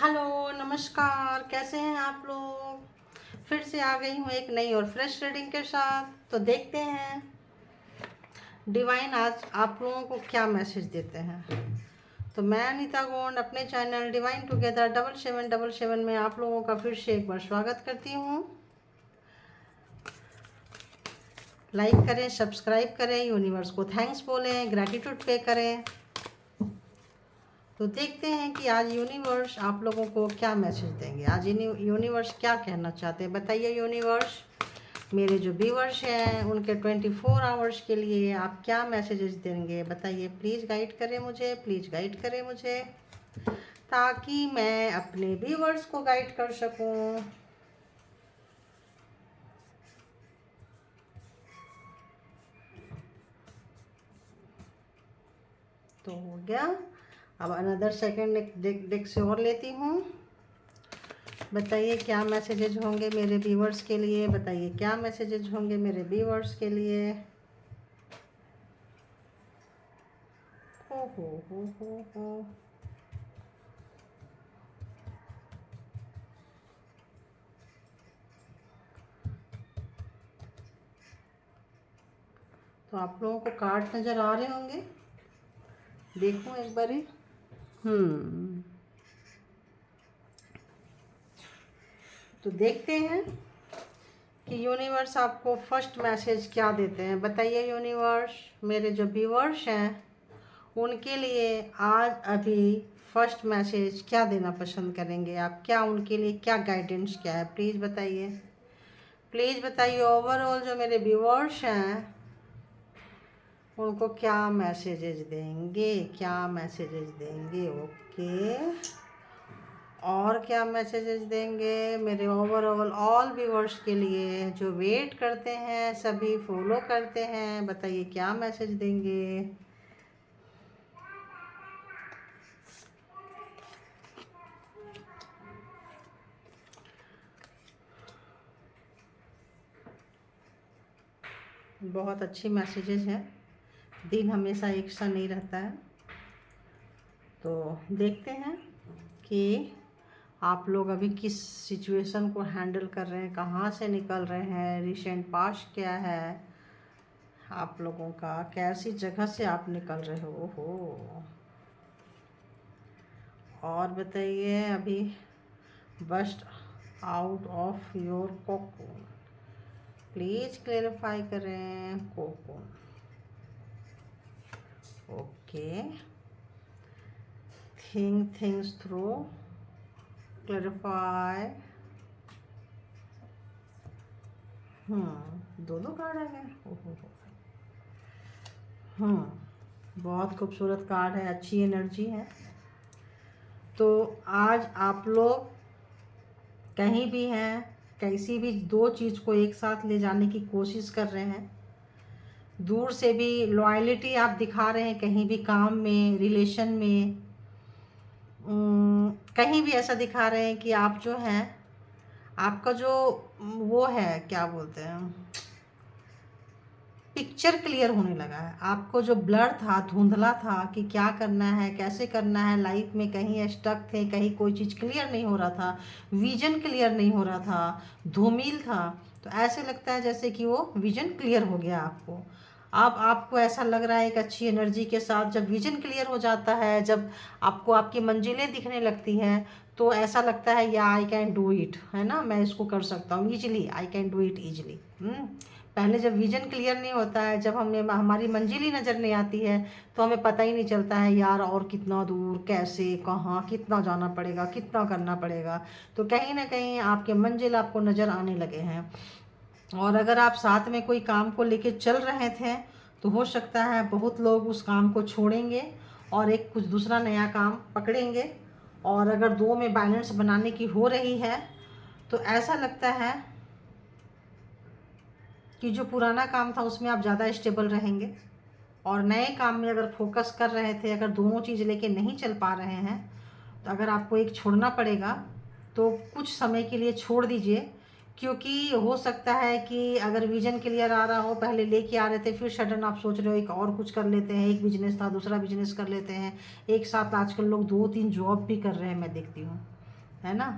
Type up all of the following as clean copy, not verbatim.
Hello, नमस्कार। कैसे हैं आप लोग? फिर से आ गई हूँ एक नई और फ्रेश रीडिंग के साथ। तो देखते हैं डिवाइन आज आप लोगों को क्या मैसेज देते हैं। तो मैं अनीता गोंड अपने चैनल डिवाइन टुगेदर 7777 में आप लोगों का फिर से एक बार स्वागत करती हूँ। लाइक करें, सब्सक्राइब करें, यूनिवर्स को थैंक्स बोलें, ग्रैटिट्यूड पे करें। तो देखते हैं कि आज यूनिवर्स आप लोगों को क्या मैसेज देंगे। आज यूनिवर्स क्या कहना चाहते हैं, बताइए यूनिवर्स। मेरे जो व्यूअर्स हैं उनके 24 आवर्स के लिए आप क्या मैसेजेस देंगे, बताइए। प्लीज़ गाइड करें मुझे, प्लीज़ गाइड करें मुझे, ताकि मैं अपने व्यूअर्स को गाइड कर सकूं। तो हो गया। अब अनदर सेकेंड डेक से और लेती हूँ। बताइए क्या मैसेजेज होंगे मेरे व्यूअर्स के लिए, बताइए क्या मैसेजेज होंगे मेरे व्यूअर्स के लिए। हो। तो आप लोगों को कार्ड नज़र आ रहे होंगे, देखूं एक बारी। तो देखते हैं कि यूनिवर्स आपको फर्स्ट मैसेज क्या देते हैं, बताइए यूनिवर्स। मेरे जो व्यूअर्स हैं उनके लिए आज अभी फर्स्ट मैसेज क्या देना पसंद करेंगे आप, क्या उनके लिए क्या गाइडेंस क्या है, प्लीज़ बताइए। प्लीज़ बताइए ओवरऑल जो मेरे व्यूअर्स हैं उनको क्या मैसेजेस देंगे, क्या मैसेजेस देंगे। ओके, और क्या मैसेजेस देंगे मेरे ओवरऑल ऑल व्यूअर्स के लिए जो वेट करते हैं, सभी फॉलो करते हैं, बताइए क्या मैसेज देंगे। बहुत अच्छी मैसेजेस हैं। दिन हमेशा एक सा नहीं रहता है। तो देखते हैं कि आप लोग अभी किस सिचुएशन को हैंडल कर रहे हैं, कहाँ से निकल रहे हैं, रिसेंट पास्ट क्या है आप लोगों का, कैसी जगह से आप निकल रहे हो। और बताइए अभी burst out of your cocoon, please clarify करें cocoon. Okay, think things through, clarify. दो कार्ड आ गए। बहुत खूबसूरत कार्ड है, अच्छी एनर्जी है। तो आज आप लोग कहीं भी हैं, कैसी भी दो चीज़ को एक साथ ले जाने की कोशिश कर रहे हैं। दूर से भी लॉयल्टी आप दिखा रहे हैं, कहीं भी काम में, रिलेशन में, कहीं भी ऐसा दिखा रहे हैं कि आप जो हैं, आपका जो वो है क्या बोलते हैं, पिक्चर क्लियर होने लगा है। आपको जो ब्लर था, धुंधला था कि क्या करना है, कैसे करना है लाइफ में, कहीं स्टक थे, कहीं कोई चीज़ क्लियर नहीं हो रहा था, विजन क्लियर नहीं हो रहा था, धूमिल था। तो ऐसे लगता है जैसे कि वो विजन क्लियर हो गया आपको। अब आपको ऐसा लग रहा है एक अच्छी एनर्जी के साथ, जब विजन क्लियर हो जाता है, जब आपको आपकी मंजिलें दिखने लगती हैं, तो ऐसा लगता है या आई कैन डू इट, है ना, मैं इसको कर सकता हूँ easily, I can do it easily. पहले जब विजन क्लियर नहीं होता है, जब हमें हमारी मंजिल ही नज़र नहीं आती है, तो हमें पता ही नहीं चलता है यार और कितना दूर, कैसे, कहाँ, कितना जाना पड़ेगा, कितना करना पड़ेगा। तो कहीं ना कहीं आपके मंजिल आपको नज़र आने लगे हैं। और अगर आप साथ में कोई काम को लेके चल रहे थे, तो हो सकता है बहुत लोग उस काम को छोड़ेंगे और एक कुछ दूसरा नया काम पकड़ेंगे। और अगर दो में बैलेंस बनाने की हो रही है, तो ऐसा लगता है कि जो पुराना काम था उसमें आप ज़्यादा स्टेबल रहेंगे, और नए काम में अगर फोकस कर रहे थे, अगर दोनों चीज़ लेके नहीं चल पा रहे हैं, तो अगर आपको एक छोड़ना पड़ेगा तो कुछ समय के लिए छोड़ दीजिए। क्योंकि हो सकता है कि अगर विजन क्लियर आ रहा हो, पहले लेके आ रहे थे, फिर सडन आप सोच रहे हो एक और कुछ कर लेते हैं, एक बिजनेस था दूसरा बिजनेस कर लेते हैं, एक साथ आजकल लोग 2-3 जॉब भी कर रहे हैं, मैं देखती हूँ। है ना।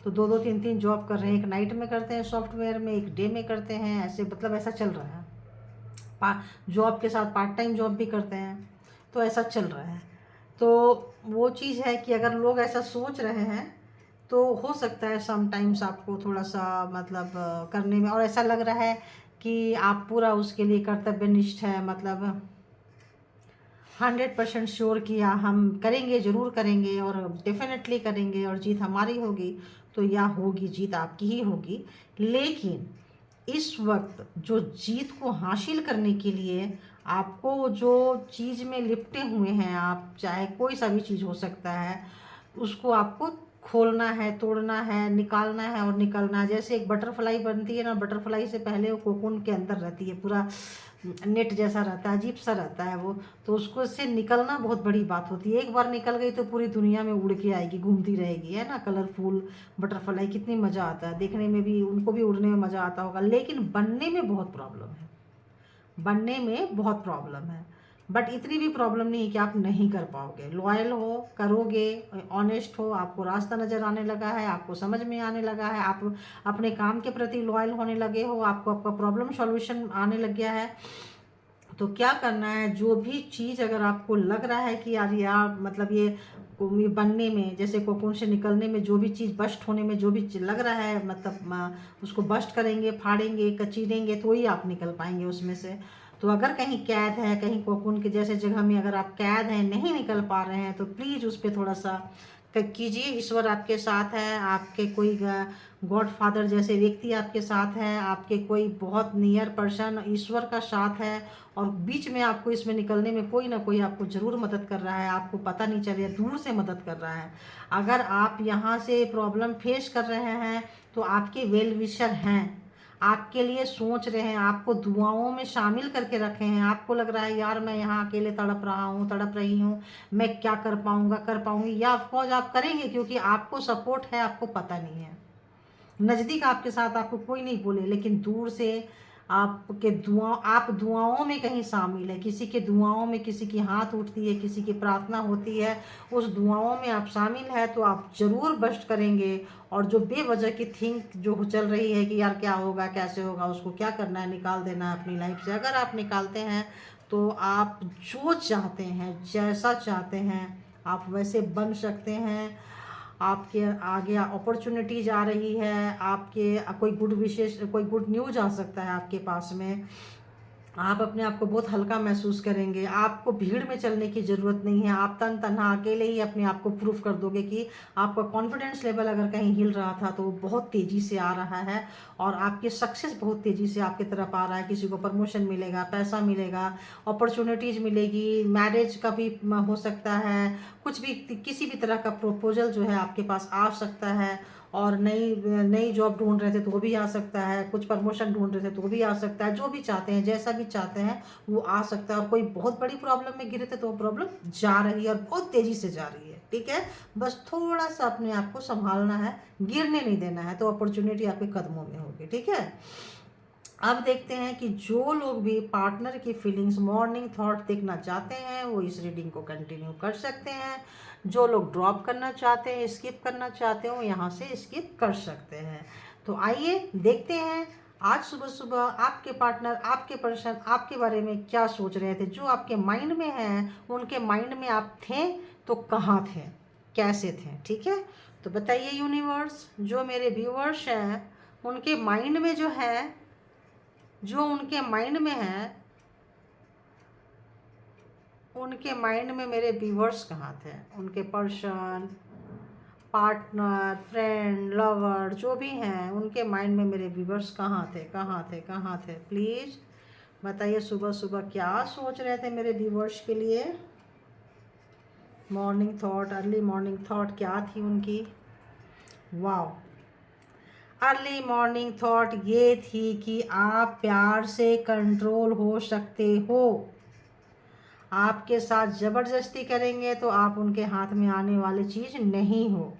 तो 2-2 3-3 जॉब कर रहे हैं, एक नाइट में करते हैं सॉफ्टवेयर में, एक डे में करते हैं, ऐसे मतलब ऐसा चल रहा है। जॉब के साथ पार्ट टाइम जॉब भी करते हैं, तो ऐसा चल रहा है। तो वो चीज़ है कि अगर लोग ऐसा सोच रहे हैं तो हो सकता है समटाइम्स आपको थोड़ा सा मतलब करने में और ऐसा लग रहा है कि आप पूरा उसके लिए कर्तव्यनिष्ठ है, मतलब 100% श्योर किया हम करेंगे, ज़रूर करेंगे और डेफिनेटली करेंगे और जीत हमारी होगी, तो या होगी जीत आपकी ही होगी। लेकिन इस वक्त जो जीत को हासिल करने के लिए आपको जो चीज़ में लिपटे हुए हैं आप, चाहे कोई सा भी चीज़ हो सकता है, उसको आपको खोलना है, तोड़ना है, निकालना है और निकलना है। जैसे एक बटरफ्लाई बनती है ना, बटरफ्लाई से पहले वो कोकून के अंदर रहती है, पूरा नेट जैसा रहता है, अजीब सा रहता है वो, तो उसको से निकलना बहुत बड़ी बात होती है। एक बार निकल गई तो पूरी दुनिया में उड़ के आएगी, घूमती रहेगी, है ना। कलरफुल बटरफ्लाई, कितनी मज़ा आता है देखने में भी, उनको भी उड़ने में मज़ा आता होगा, लेकिन बनने में बहुत प्रॉब्लम है, बनने में बहुत प्रॉब्लम है। बट इतनी भी प्रॉब्लम नहीं है कि आप नहीं कर पाओगे। लॉयल हो, करोगे, ऑनेस्ट हो, आपको रास्ता नज़र आने लगा है, आपको समझ में आने लगा है, आप अपने काम के प्रति लॉयल होने लगे हो, आपको आपका प्रॉब्लम सॉल्यूशन आने लग गया है, तो क्या करना है, जो भी चीज़ अगर आपको लग रहा है कि यार मतलब ये बनने में, जैसे कोकून से निकलने में जो भी चीज़ बस्ट होने में जो भी लग रहा है, मतलब उसको बस्ट करेंगे, फाड़ेंगे, कचीरेंगे तो ही आप निकल पाएंगे उसमें से। तो अगर कहीं कैद है, कहीं कोकून के जैसे जगह में अगर आप कैद हैं, नहीं निकल पा रहे हैं, तो प्लीज़ उस पर थोड़ा सा कीजिए। ईश्वर आपके साथ है, आपके कोई गॉड फादर जैसे व्यक्ति आपके साथ है, आपके कोई बहुत नियर पर्सन ईश्वर का साथ है, और बीच में आपको इसमें निकलने में कोई ना कोई आपको ज़रूर मदद कर रहा है, आपको पता नहीं चले, दूर से मदद कर रहा है। अगर आप यहाँ से प्रॉब्लम फेस कर रहे हैं तो आपके वेल विशर हैं, आपके लिए सोच रहे हैं, आपको दुआओं में शामिल करके रखे हैं। आपको लग रहा है यार मैं यहाँ अकेले तड़प रहा हूँ, तड़प रही हूँ, मैं क्या कर पाऊँगा, कर पाऊँगी, या ऑफकोर्स आप करेंगे, क्योंकि आपको सपोर्ट है, आपको पता नहीं है। नज़दीक आपके साथ आपको कोई नहीं बोले, लेकिन दूर से आपके आप दुआओं में कहीं शामिल है, किसी के दुआओं में, किसी की हाथ उठती है, किसी की प्रार्थना होती है, उस दुआओं में आप शामिल है, तो आप ज़रूर बस्ट करेंगे। और जो बेवजह की थिंक जो चल रही है कि यार क्या होगा, कैसे होगा, उसको क्या करना है, निकाल देना है अपनी लाइफ से, अगर आप निकालते हैं तो आप जो चाहते हैं, जैसा चाहते हैं, आप वैसे बन सकते हैं। आपके आगे अपॉर्चुनिटीज आ रही है, आपके कोई गुड विशेष, कोई गुड न्यूज आ सकता है आपके पास में, आप अपने आप को बहुत हल्का महसूस करेंगे। आपको भीड़ में चलने की ज़रूरत नहीं है, आप तन तनहा अकेले ही अपने आप को प्रूफ कर दोगे कि आपका कॉन्फिडेंस लेवल अगर कहीं हिल रहा था तो वो बहुत तेज़ी से आ रहा है, और आपकी सक्सेस बहुत तेज़ी से आपकी तरफ आ रहा है। किसी को प्रमोशन मिलेगा, पैसा मिलेगा, अपॉर्चुनिटीज़ मिलेगी, मैरिज का भी हो सकता है, कुछ भी, किसी भी तरह का प्रपोजल जो है आपके पास आ सकता है, और नई नई जॉब ढूंढ रहे थे तो वो भी आ सकता है, कुछ प्रमोशन ढूंढ रहे थे तो वो भी आ सकता है, जो भी चाहते हैं, जैसा भी चाहते हैं वो आ सकता है। और कोई बहुत बड़ी प्रॉब्लम में गिरे थे तो वो प्रॉब्लम जा रही है, और बहुत तेज़ी से जा रही है, ठीक है। बस थोड़ा सा अपने आप को संभालना है, गिरने नहीं देना है, तो अपॉर्चुनिटी आपके कदमों में होगी, ठीक है। अब देखते हैं कि जो लोग भी पार्टनर की फीलिंग्स, मॉर्निंग थॉट देखना चाहते हैं वो इस रीडिंग को कंटिन्यू कर सकते हैं। जो लोग ड्रॉप करना चाहते हैं, स्किप करना चाहते हो, यहाँ से स्किप कर सकते हैं। तो आइए देखते हैं आज सुबह सुबह आपके पार्टनर, आपके पर्सन आपके बारे में क्या सोच रहे थे। जो आपके माइंड में है, उनके माइंड में आप थे तो कहाँ थे, कैसे थे, ठीक है। तो बताइए यूनिवर्स, जो मेरे व्यूअर्स हैं उनके माइंड में जो है, जो उनके माइंड में है, उनके माइंड में मेरे व्यूवर्स कहाँ थे, उनके पर्सन, पार्टनर, फ्रेंड, लवर, जो भी हैं, उनके माइंड में मेरे व्यूवर्स कहाँ थे, कहाँ थे, कहाँ थे। प्लीज़ बताइए सुबह सुबह क्या सोच रहे थे मेरे व्यूवर्स के लिए। Morning thought, early morning thought क्या थी उनकी। वाओ, अर्ली मॉर्निंग थॉट ये थी कि आप प्यार से कंट्रोल हो सकते हो। आपके साथ ज़बरदस्ती करेंगे तो आप उनके हाथ में आने वाली चीज़ नहीं हो।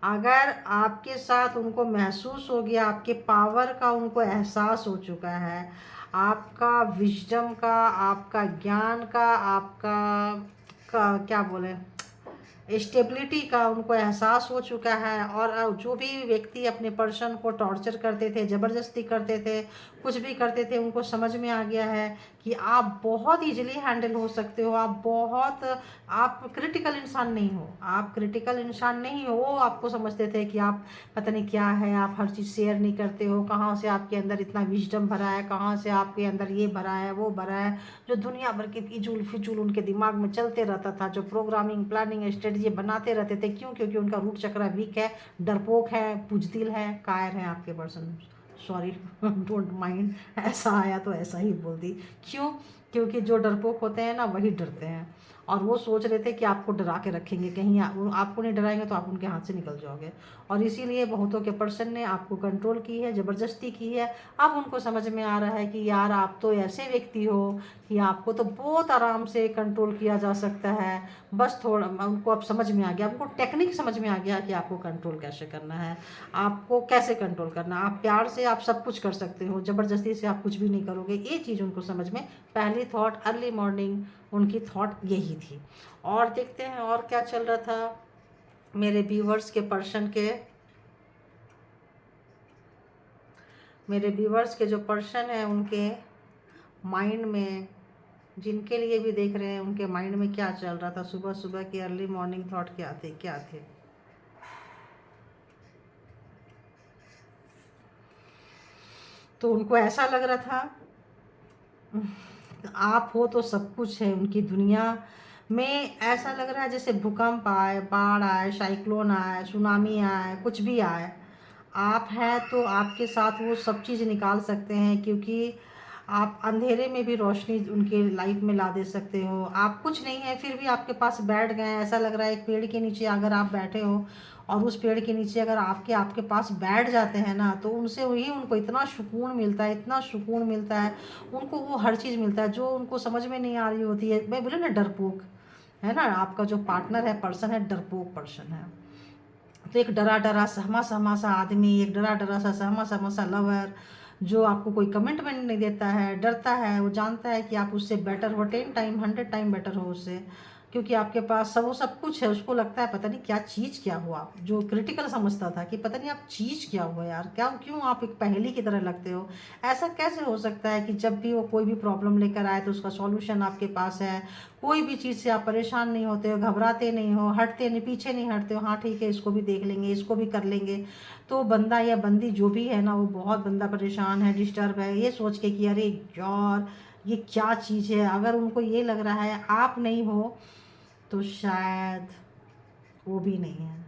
अगर आपके साथ उनको महसूस हो गया, आपके पावर का उनको एहसास हो चुका है, आपका विजडम का, आपका ज्ञान का, आपका क्या बोले, स्टेबिलिटी का उनको एहसास हो चुका है। और जो भी व्यक्ति अपने पर्सन को टॉर्चर करते थे, ज़बरदस्ती करते थे, कुछ भी करते थे, उनको समझ में आ गया है कि आप बहुत ईजिली हैंडल हो सकते हो, आप क्रिटिकल इंसान नहीं हो, आप क्रिटिकल इंसान नहीं हो। वो आपको समझते थे कि आप पता नहीं क्या है, आप हर चीज़ शेयर नहीं करते हो, कहाँ से आपके अंदर इतना विजडम भरा है, कहाँ से आपके अंदर ये भरा है, वो भरा है, जो दुनिया भर के फिजूल फिजूल उनके दिमाग में चलते रहता था, जो प्रोग्रामिंग प्लानिंग स्ट्रेटजी बनाते रहते थे। क्यों? क्योंकि उनका रूट चक्र वीक है, डरपोक है, बुजदिल है, कायर है आपके पर्सन। सॉरी, डोंट माइंड, ऐसा आया तो ऐसा ही बोल दी। क्यों? क्योंकि जो डरपोक होते हैं ना, वही डरते हैं, और वो सोच रहे थे कि आपको डरा के रखेंगे, कहीं वो आपको नहीं डराएंगे तो आप उनके हाथ से निकल जाओगे। और इसीलिए बहुतों के पर्सन ने आपको कंट्रोल की है, ज़बरदस्ती की है। अब उनको समझ में आ रहा है कि यार आप तो ऐसे व्यक्ति हो कि आपको तो बहुत आराम से कंट्रोल किया जा सकता है। बस थोड़ा उनको अब समझ में आ गया, उनको टेक्निक समझ में आ गया कि आपको कंट्रोल कैसे करना है, आपको कैसे कंट्रोल करना है। आप प्यार से आप सब कुछ कर सकते हो, ज़बरदस्ती से आप कुछ भी नहीं करोगे। ये चीज़ उनको समझ में, पहली थॉट अर्ली मॉर्निंग उनकी थॉट यही थी। और देखते हैं और क्या चल रहा था मेरे व्यूवर्स के पर्सन के, मेरे व्यूवर्स के जो पर्सन है उनके माइंड में, जिनके लिए भी देख रहे हैं, उनके माइंड में क्या चल रहा था, सुबह सुबह की अर्ली मॉर्निंग थॉट क्या थे, क्या थे। तो उनको ऐसा लग रहा था आप हो तो सब कुछ है उनकी दुनिया में। ऐसा लग रहा है जैसे भूकंप आए, बाढ़ आए, साइक्लोन आए, सुनामी आए, कुछ भी आए, आप हैं तो आपके साथ वो सब चीज़ निकाल सकते हैं। क्योंकि आप अंधेरे में भी रोशनी उनके लाइफ में ला दे सकते हो। आप कुछ नहीं है फिर भी आपके पास बैठ गए, ऐसा लग रहा है एक पेड़ के नीचे अगर आप बैठे हो और उस पेड़ के नीचे अगर आपके आपके पास बैठ जाते हैं ना, तो उनसे वही उनको इतना सुकून मिलता है, इतना सुकून मिलता है उनको, वो हर चीज़ मिलता है जो उनको समझ में नहीं आ रही होती है। मैं बोले ना डरपोक है ना, आपका जो पार्टनर है, पर्सन है, डरपोक पर्सन है। तो एक डरा डरा सहमा सहमा सा आदमी, एक डरा डरा सा सहमा सहमा सा लवर, जो आपको कोई कमिटमेंट नहीं देता है, डरता है, वो जानता है कि आप उससे बेटर हो, 10 टाइम 100 टाइम बेटर हो उससे, क्योंकि आपके पास सब वो सब कुछ है। उसको लगता है पता नहीं क्या चीज़ क्या हो, आप जो क्रिटिकल समझता था कि पता नहीं आप चीज़ क्या हो यार, क्या क्यों आप एक पहेली की तरह लगते हो। ऐसा कैसे हो सकता है कि जब भी वो कोई भी प्रॉब्लम लेकर आए तो उसका सॉल्यूशन आपके पास है, कोई भी चीज़ से आप परेशान नहीं होते हो, घबराते नहीं हो, हटते नहीं, पीछे नहीं हटते हो, हाँ ठीक है इसको भी देख लेंगे, इसको भी कर लेंगे। तो बंदा या बंदी जो भी है ना, वो बहुत बंदा परेशान है, डिस्टर्ब है, ये सोच के कि अरे यार ये क्या चीज़ है। अगर उनको ये लग रहा है आप नहीं हो तो शायद वो भी नहीं है,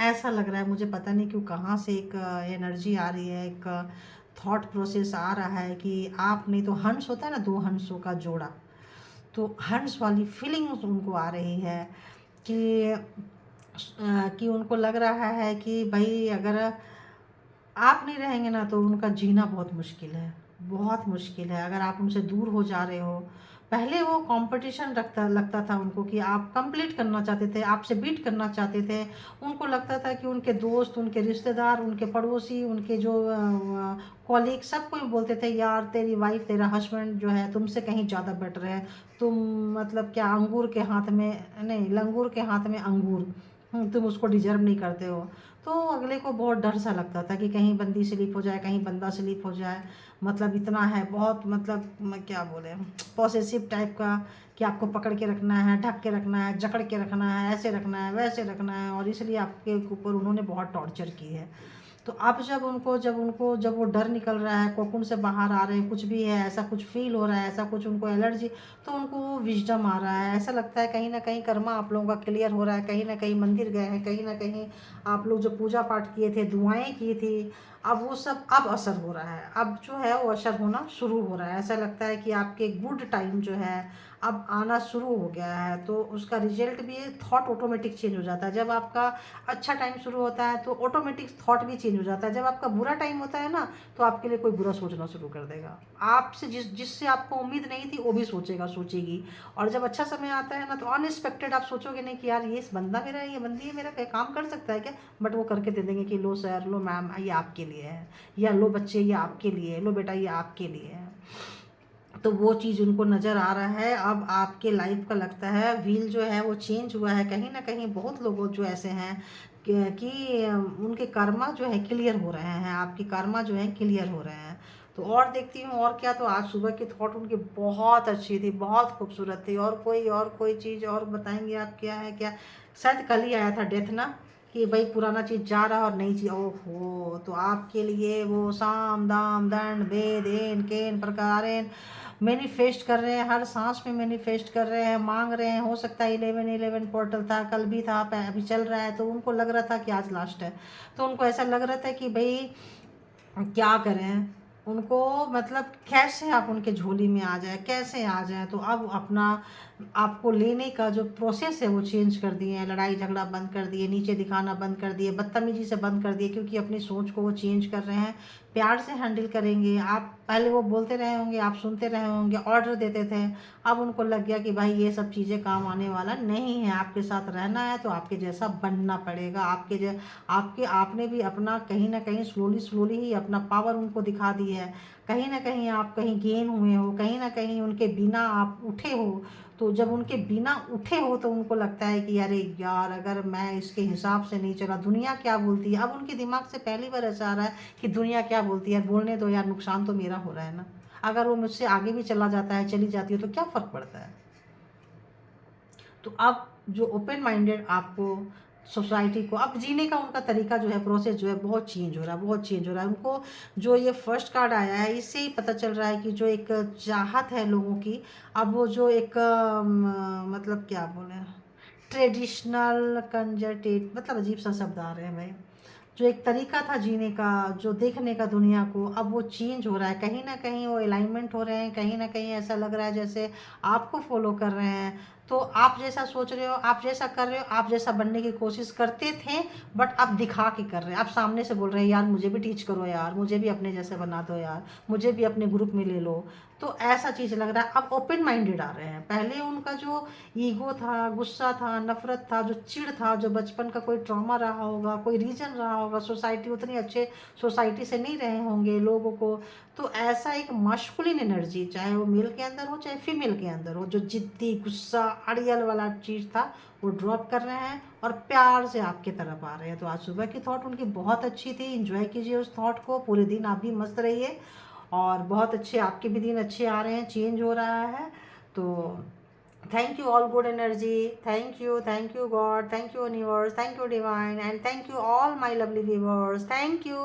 ऐसा लग रहा है मुझे। पता नहीं क्यों कहाँ से एक एनर्जी आ रही है, एक थॉट प्रोसेस आ रहा है कि आप नहीं तो हंस होता है ना, दो हंसों का जोड़ा, तो हंस वाली फीलिंग्स उनको आ रही है कि कि उनको लग रहा है कि भाई अगर आप नहीं रहेंगे ना तो उनका जीना बहुत मुश्किल है, बहुत मुश्किल है। अगर आप उनसे दूर हो जा रहे हो, पहले वो कंपटीशन रखता लगता था उनको कि आप कंप्लीट करना चाहते थे, आपसे बीट करना चाहते थे। उनको लगता था कि उनके दोस्त, उनके रिश्तेदार, उनके पड़ोसी, उनके जो कॉलीग, सब कोई बोलते थे यार तेरी वाइफ, तेरा हस्बैंड जो है तुमसे कहीं ज़्यादा बेटर है। तुम मतलब क्या अंगूर के हाथ में नहीं, लंगूर के हाथ में अंगूर, तुम उसको डिजर्व नहीं करते हो। तो अगले को बहुत डर सा लगता था कि कहीं बंदी स्लिप हो जाए, कहीं बंदा स्लिप हो जाए। मतलब इतना है बहुत, मतलब मैं क्या बोले, पॉसेसिव टाइप का कि आपको पकड़ के रखना है, ढक के रखना है, जकड़ के रखना है, ऐसे रखना है, वैसे रखना है, और इसलिए आपके ऊपर उन्होंने बहुत टॉर्चर की है। तो अब जब वो डर निकल रहा है, कोकून से बाहर आ रहे हैं, कुछ भी है, ऐसा कुछ फील हो रहा है, ऐसा कुछ उनको एलर्जी, तो उनको वो विजडम आ रहा है। ऐसा लगता है कहीं ना कहीं कर्मा आप लोगों का क्लियर हो रहा है, कहीं ना कहीं मंदिर गए हैं, कहीं ना कहीं आप लोग जो पूजा पाठ किए थे, दुआएं की थी, अब वो सब अब असर हो रहा है, अब जो है वो असर होना शुरू हो रहा है। ऐसा लगता है कि आपके गुड टाइम जो है अब आना शुरू हो गया है। तो उसका रिजल्ट भी, थॉट ऑटोमेटिक चेंज हो जाता है। जब आपका अच्छा टाइम शुरू होता है तो ऑटोमेटिक थॉट भी चेंज हो जाता है। जब आपका बुरा टाइम होता है ना, तो आपके लिए कोई बुरा सोचना शुरू कर देगा, आपसे जिससे आपको उम्मीद नहीं थी वो भी सोचेगा, सोचेगी। और जब अच्छा समय आता है ना, तो अनएक्सपेक्टेड आप सोचोगे नहीं कि यार ये इस बंदा मेरा, ये बंदी है मेरा, क्या काम कर सकता है क्या, बट वो करके दे देंगे कि लो सर, लो मैम, ये आपके लिए है, या लो बच्चे ये आपके लिए है, लो बेटा ये आपके लिए है। तो वो चीज़ उनको नज़र आ रहा है। अब आपके लाइफ का लगता है व्हील जो है वो चेंज हुआ है। कहीं ना कहीं बहुत लोग जो ऐसे हैं कि उनके कर्मा जो है क्लियर हो रहे हैं, आपके कर्मा जो है क्लियर हो रहे हैं। तो और देखती हूँ और क्या, तो आज सुबह की थॉट उनकी बहुत अच्छी थी, बहुत खूबसूरत थी। और कोई चीज़ और बताएंगे आप, क्या है क्या? शायद कल ही आया था डेथ ना, कि भाई पुराना चीज़ जा रहा और नई चीज़, ओहो, तो आपके लिए वो साम दाम दंड भेद एन केन प्रकारेण मैनिफेस्ट कर रहे हैं, हर सांस में मैनिफेस्ट कर रहे हैं, मांग रहे हैं। हो सकता है 11/11 पोर्टल था, कल भी था, अभी चल रहा है, तो उनको लग रहा था कि आज लास्ट है। तो उनको ऐसा लग रहा था कि भाई क्या करें, उनको मतलब कैसे आप उनके झोली में आ जाए, कैसे आ जाए। तो अब अपना आपको लेने का जो प्रोसेस है वो चेंज कर दिए हैं, लड़ाई झगड़ा बंद कर दिए, नीचे दिखाना बंद कर दिए, बदतमीजी से बंद कर दिए, क्योंकि अपनी सोच को वो चेंज कर रहे हैं। प्यार से हैंडल करेंगे। आप पहले वो बोलते रहे होंगे, आप सुनते रहे होंगे, ऑर्डर देते थे, अब उनको लग गया कि भाई ये सब चीज़ें काम आने वाला नहीं है। आपके साथ रहना है तो आपके जैसा बनना पड़ेगा। आपने भी अपना कहीं ना कहीं स्लोली स्लोली ही अपना पावर उनको दिखा दी है। कहीं ना कहीं आप कहीं गेन हुए हो, कहीं ना कहीं उनके बिना आप उठे हो। तो जब उनके बिना उठे हो तो उनको लगता है कि अरे यार, अगर मैं इसके हिसाब से नहीं चला, दुनिया क्या बोलती है। अब उनके दिमाग से पहली बार ऐसा आ रहा है कि दुनिया क्या बोलती है, बोलने दो यार, नुकसान तो मेरा हो रहा है ना। अगर वो मुझसे आगे भी चला जाता है, चली जाती है, तो क्या फ़र्क पड़ता है। तो अब जो ओपन माइंडेड आपको सोसाइटी को अब जीने का उनका तरीका जो है, प्रोसेस जो है, बहुत चेंज हो रहा है, बहुत चेंज हो रहा है। उनको जो ये फर्स्ट कार्ड आया है, इससे ही पता चल रहा है कि जो एक चाहत है लोगों की, अब वो जो एक मतलब क्या बोले, ट्रेडिशनल कंजर्टेड, मतलब अजीब सा शब्द आ रहे हैं भाई, जो एक तरीका था जीने का, जो देखने का दुनिया को, अब वो चेंज हो रहा है। कहीं ना कहीं वो अलाइनमेंट हो रहे हैं, कहीं ना कहीं ऐसा लग रहा है जैसे आपको फॉलो कर रहे हैं। तो आप जैसा सोच रहे हो, आप जैसा कर रहे हो, आप जैसा बनने की कोशिश करते थे, बट अब दिखा के कर रहे हैं। आप सामने से बोल रहे हैं यार मुझे भी टीच करो यार, मुझे भी अपने जैसे बना दो यार, मुझे भी अपने ग्रुप में ले लो। तो ऐसा चीज़ लग रहा है। अब ओपन माइंडेड आ रहे हैं। पहले उनका जो ईगो था, गुस्सा था, नफरत था, जो चिढ़ था, जो बचपन का कोई ट्रॉमा रहा होगा, कोई रीजन रहा होगा, सोसाइटी उतनी अच्छे सोसाइटी से नहीं रहे होंगे लोगों को, तो ऐसा एक मास्कुलिन एनर्जी, चाहे वो मेल के अंदर हो चाहे फीमेल के अंदर हो, जो जिद्दी गुस्सा अड़ियल वाला चीज़ था, वो ड्रॉप कर रहे हैं और प्यार से आपके तरफ आ रहे हैं। तो आज सुबह की थॉट उनकी बहुत अच्छी थी। इंजॉय कीजिए उस थॉट को, पूरे दिन आप भी मस्त रहिए, और बहुत अच्छे आपके भी दिन अच्छे आ रहे हैं, चेंज हो रहा है। तो thank you all good energy, thank you God, thank you universe, thank you divine, and thank you all my lovely viewers, thank you.